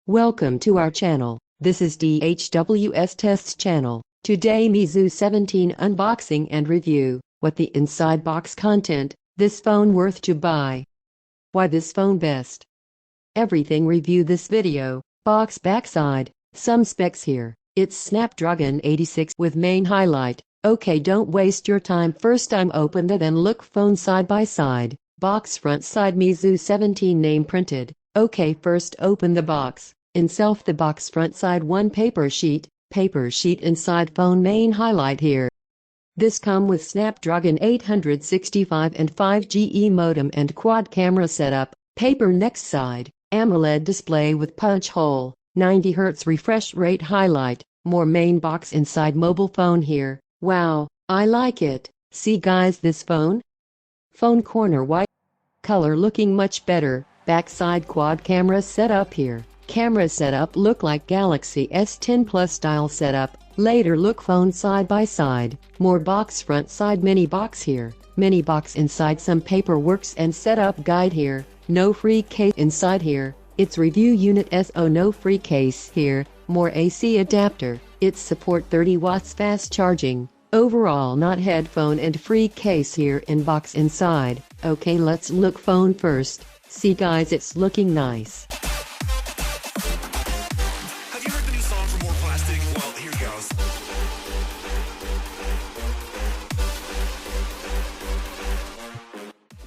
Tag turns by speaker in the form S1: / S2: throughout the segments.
S1: Welcome to our channel. This is DHWS Tests channel. Today Meizu 17 unboxing and review. What the inside box content, this phone worth to buy. Why this phone best. Everything review this video. Box backside, some specs here. It's Snapdragon 86 with main highlight. Okay, don't waste your time. First time open the then look phone side by side. Box front side Meizu 17 name printed. Okay, first open the box. In the box front side one paper sheet inside phone main highlight here. This come with Snapdragon 865 and 5G modem and quad camera setup. Paper next side, AMOLED display with punch hole, 90Hz refresh rate highlight. More main box inside mobile phone here. Wow, I like it. See guys, this phone corner white color looking much better. Backside quad camera setup here. Camera setup look like Galaxy S10 Plus style setup. Later look phone side by side. More box front side mini box here. Mini box inside some paperworks and setup guide here. No free case inside here. It's review unit SO no free case here. More AC adapter. It's support 30 watts fast charging. Overall not headphone and free case here in box inside. Okay, let's look phone first. See guys, it's looking nice.
S2: Have you heard the new song for More Plastic? Well, here goes.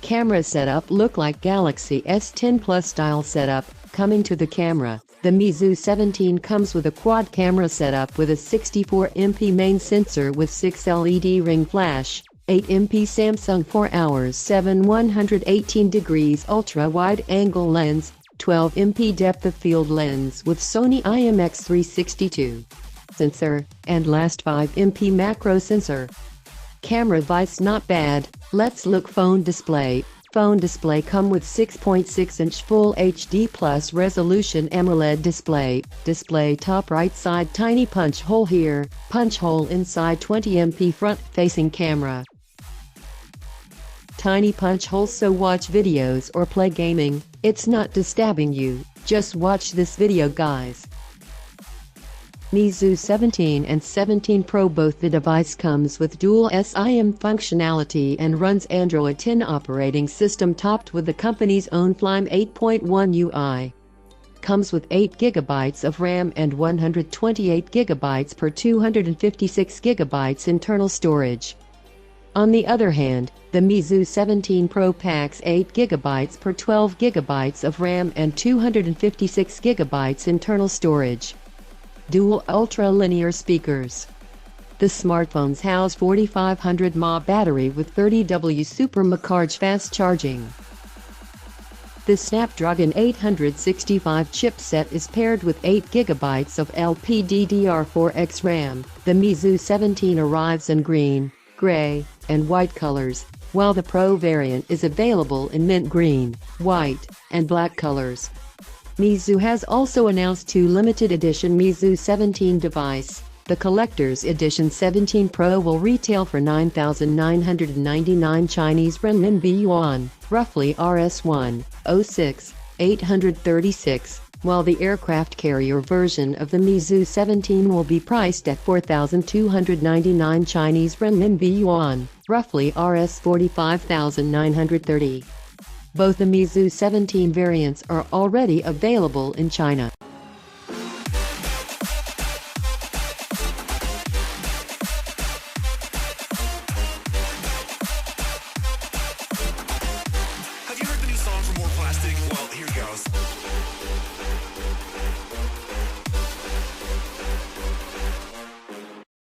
S1: Camera setup look like Galaxy S10 Plus style setup. Coming to the camera, the Meizu 17 comes with a quad camera setup with a 64MP main sensor with 6 LED ring flash, 8MP Samsung 4hours 118 degrees ultra wide angle lens, 12MP depth of field lens with Sony IMX362 sensor, and last 5MP macro sensor. Camera device not bad. Let's look phone display. Phone display come with 6.6-inch Full HD Plus resolution AMOLED display. Display top right side tiny punch hole here. Punch hole inside 20MP front-facing camera. Tiny punch hole so watch videos or play gaming. It's not disturbing you. Just watch this video guys. Meizu 17 and 17 Pro, both the device comes with dual SIM functionality and runs Android 10 operating system topped with the company's own Flame 8.1 UI. Comes with 8GB of RAM and 128GB per 256GB internal storage. On the other hand, the Meizu 17 Pro packs 8GB per 12GB of RAM and 256GB internal storage. Dual ultra-linear speakers. The smartphones house 4500 mAh battery with 30W super mAh fast charging. The Snapdragon 865 chipset is paired with 8GB of LPDDR4X RAM. The Meizu 17 arrives in green, gray, and white colors, while the Pro variant is available in mint green, white, and black colors. Meizu has also announced two limited edition Meizu 17 device. The collector's edition 17 Pro will retail for 9,999 Chinese renminbi yuan, roughly Rs1.06,836, while the aircraft carrier version of the Meizu 17 will be priced at 4,299 Chinese renminbi yuan, roughly Rs45,930. Both the Meizu 17 variants are already available in China.
S2: Have you heard the new song for More Plastic? Well, here goes.